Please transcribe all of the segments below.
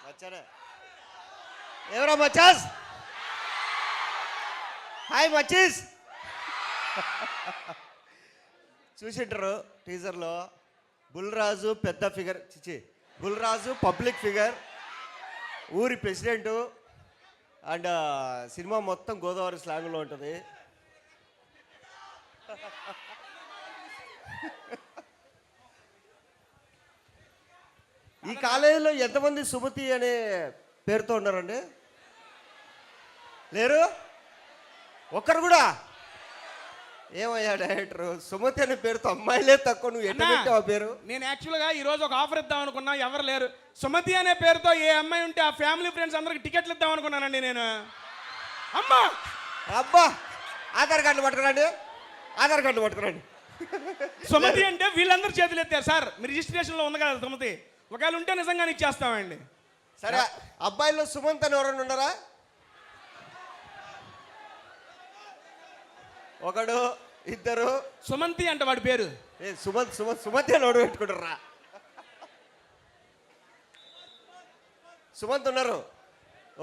వచ్చారా ఎవరా మచాస్? హాయ్ మచీస్. చూసింటారు టీజర్లో బుల్రాజు పెద్ద ఫిగర్, బుల్రాజు పబ్లిక్ ఫిగర్, ఊరి ప్రెసిడెంటు, అండ్ సినిమా మొత్తం గోదావరి స్లాంగ్లో ఉంటుంది. ఈ కాలేజీలో ఎంతమంది సుమతి అనే పేరుతో ఉన్నారండి? లేరు ఒక్కరు కూడా? ఏమయ్యా డైరెక్టర్, సుమతి అనే పేరుతో అమ్మాయిలే తక్కువ, నువ్వు ఎట్లా పెట్టావు ఆ పేరు? నేను యాక్చువల్గా ఈరోజు ఒక ఆఫర్ ఇద్దాం అనుకున్నా, ఎవరు లేరు. సుమతి అనే పేరుతో ఏ అమ్మాయి ఉంటే ఆ ఫ్యామిలీ ఫ్రెండ్స్ అందరికి టికెట్లు ఇద్దాం అనుకున్నానండి నేను. అమ్మా అబ్బా, ఆధార్ కార్డులు పట్టుకురండి, ఆధార్ కార్డులు పట్టుకురండి. సుమతి అంటే వీళ్ళందరూ చేతులు ఎత్తారు సార్. మీ రిజిస్ట్రేషన్లో ఉంది కదా సుమతి, ఒకవేళ ఉంటే నిజంగా ఇచ్చేస్తామండి. సరే, అబ్బాయిలో సుమంత్ అని ఎవరైనా ఉండరా? ఒకడు ఇద్దరు. సుమంతి అంటే వాడి పేరు సుమంత్ అని ఓడి పెట్టుకుంటారా? సుమంత్ ఉన్నారు.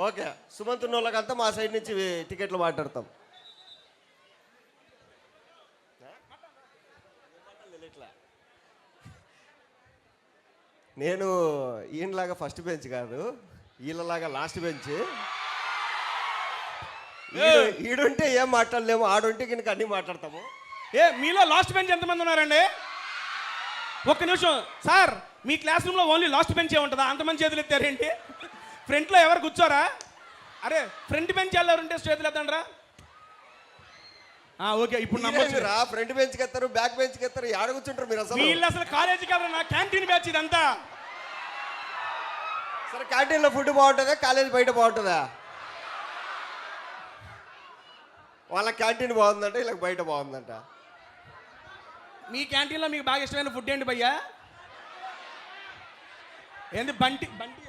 ఓకే, సుమంత్ ఉన్న వాళ్ళకంతా మా సైడ్ నుంచి టికెట్లు మాట్లాడతాం. నేను ఈయనలాగా ఫస్ట్ బెంచ్ కాదు, వీళ్ళలాగా లాస్ట్ బెంచ్. ఈడుంటే ఏం మాట్లాడలేము, ఆడుంటే కనుక అన్నీ మాట్లాడతాము. మీలో లాస్ట్ బెంచ్ ఎంతమంది ఉన్నారండి? ఒక్క నిమిషం సార్, మీ క్లాస్ రూమ్లో ఓన్లీ లాస్ట్ బెంచ్ ఉంటుందా? అంతమంది చేతులు ఎత్తారేంటి? ఫ్రంట్లో ఎవరు కూర్చోరా? అరే ఫ్రంట్ బెంచ్ ఎవరు ఉంటే చేతులు ఎత్తండి రా. ఓకే, ఇప్పుడు నమ్మొచ్చురా. ఫ్రంట్ బెంచ్కి ఎత్తారు, బ్యాక్ బెంచ్కి ఎత్తారు, ఆడ కూర్చుంటారు మీరు. అసలు వీళ్ళు అసలు కాలేజీకి ఎవరన్నా క్యాంటీన్ బ్యాచ్ ఇదంతా. సరే, క్యాంటీన్లో ఫుడ్ బాగుంటుందా, కాలేజీ బయట బాగుంటుందా? వాళ్ళ క్యాంటీన్ బాగుందంట, ఇలా బయట బాగుందంట. మీ క్యాంటీన్లో మీకు బాగా ఇష్టమైన ఫుడ్ ఏంటి భయ్యా? ఏంది బంటి బంటి?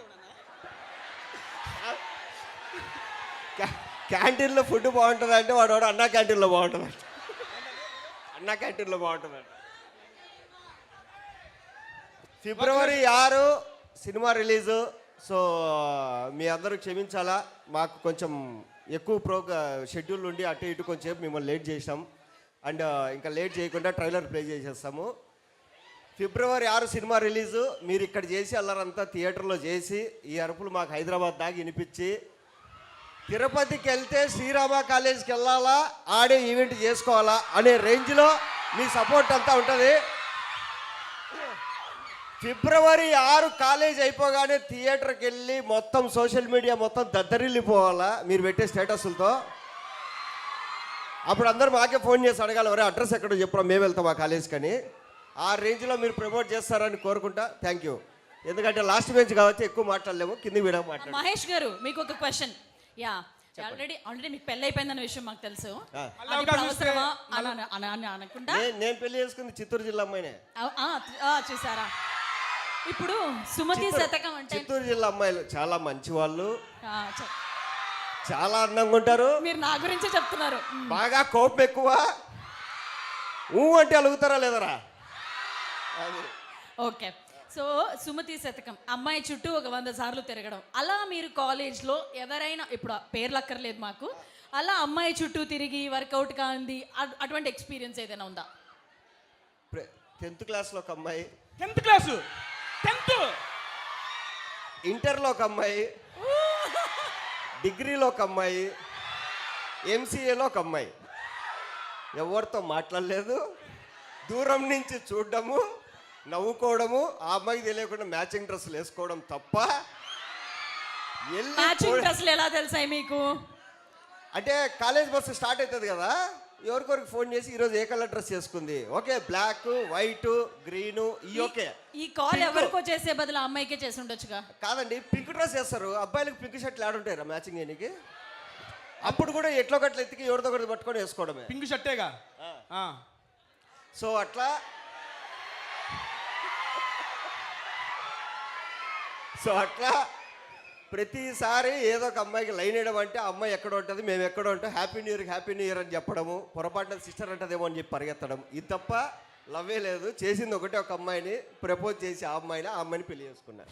క్యాంటీన్లో ఫుడ్ బాగుంటుంది అంటే వాడు అన్నా క్యాంటీన్లో బాగుంటుంది, అన్నా క్యాంటీన్లో బాగుంటుందంట. ఫిబ్రవరి 6 సినిమా రిలీజు. సో మీ అందరూ క్షమించాలా, మాకు కొంచెం ఎక్కువ షెడ్యూల్ ఉండి అటు ఇటు కొంచెం మిమ్మల్ని లేట్ చేసాం. అండ్ ఇంకా లేట్ చేయకుండా ట్రైలర్ ప్లే చేసేస్తాము. ఫిబ్రవరి 6 సినిమా రిలీజు. మీరు ఇక్కడ చేసి అల్లరంతా థియేటర్లో చేసి ఈ అరుపులు మాకు హైదరాబాద్ దాకా వినిపించి, తిరుపతికి వెళ్తే శ్రీరామ కాలేజీకి వెళ్ళాలా, ఆడే ఈవెంట్ చేసుకోవాలా అనే రేంజ్లో మీ సపోర్ట్ అంతా ఉంటుంది. ఫిబ్రవరి 6 కాలేజ్ అయిపోగానే థియేటర్కి వెళ్ళి మొత్తం సోషల్ మీడియా మొత్తం దద్దరిల్లిపోవాలా మీరు పెట్టే స్టేటస్లతో. అప్పుడు అందరూ మాకే ఫోన్ చేసి అడగాలి, వరే అడ్రస్ ఎక్కడో చెప్పడం, మేము వెళ్తాం ఆ కాలేజ్కి అని. ఆ రేంజ్లో మీరు ప్రమోట్ చేస్తారని కోరుకుంటా. Thank you. ఎందుకంటే లాస్ట్ బెంచ్ కాబట్టి ఎక్కువ మాట్లాడలేము, కింద వీడ మాట్లాడు. మహేష్ గారు, మీకు ఒక క్వశ్చన్. ఆల్రెడీ మీకు పెళ్ళి అయిపోయిందన్న విషయం మాకు తెలుసు. అనుకుంటా నేను పెళ్లి చేసుకుంది చిత్తూరు జిల్లా అమ్మాయినే. చూసారా? ఇప్పుడు సుమతి శతకం అంటే చిత్తూరు జిల్లా అమ్మాయిలు చాలా మంచి వాళ్ళు, చాలా అందంగా ఉంటారు. మీరు నా గురించే చెప్తున్నారు. బాగా కోపం ఎక్కువ, అంటే అలుగుతారా లేదరా? ఓకే, సో సుమతి శతకం అమ్మాయి చుట్టూ ఒక 100 సార్లు తిరగడం, అలా మీరు కాలేజ్లో ఎవరైనా, ఇప్పుడు పేర్లు అక్కర్లేదు మాకు, అలా అమ్మాయి చుట్టూ తిరిగి వర్కౌట్ కాంది అటువంటి ఎక్స్పీరియన్స్ ఏదైనా ఉందా? 10th క్లాస్లో ఒక అమ్మాయి, 10th క్లాసు, 10th ఇంటర్లో ఒక అమ్మాయి, డిగ్రీలో ఒక అమ్మాయి, ఎంసీఏలో ఒక అమ్మాయి. ఎవరితో మాట్లాడలేదు, దూరం నుంచి చూడడము, నవ్వుకోవడము, ఆ అమ్మాయికి తెలియకుండా మ్యాచింగ్ డ్రెస్సులు వేసుకోవడం తప్ప. మ్యాచింగ్ డ్రెస్సులు ఎలా తెలుసాయి మీకు? అంటే కాలేజ్ బస్సు స్టార్ట్ అవుతుంది కదా, ఎవరికొరికి ఫోన్ చేసి ఈరోజు ఏ కలర్ డ్రెస్ చేసుకుంది, okay black, white, green, okay. ఈ కాల్ ఎవరికో చేసే బదులు అమ్మాయికే చేసి ఉండొచ్చుగా. కాదండి, పింక్ డ్రెస్ వేస్తారు అబ్బాయిలకు, పింక్ షర్ట్లు ఆడుంటాయి మ్యాచింగ్ చేయడానికి. అప్పుడు కూడా ఎట్లో గట్ల ఎత్తికి ఎవరితో ఒకటి పట్టుకొని వేసుకోవడమే. పింక్ షర్టేగా. సో అట్లా ప్రతిసారి ఏదో ఒక అమ్మాయికి లైన్ వేయడం అంటే ఆ అమ్మాయి ఎక్కడ ఉంటుంది, మేము ఎక్కడ ఉంటాం, హ్యాపీ న్యూ ఇయర్ అని చెప్పడము, పొరపాటున సిస్టర్ అంటదేమో అని చెప్పి పరిగెత్తడం, ఇది తప్ప లవ్వే లేదు. చేసింది ఒకటే ఒక అమ్మాయిని, ప్రపోజ్ చేసి ఆ అమ్మాయిని పెళ్లి చేసుకున్నారు.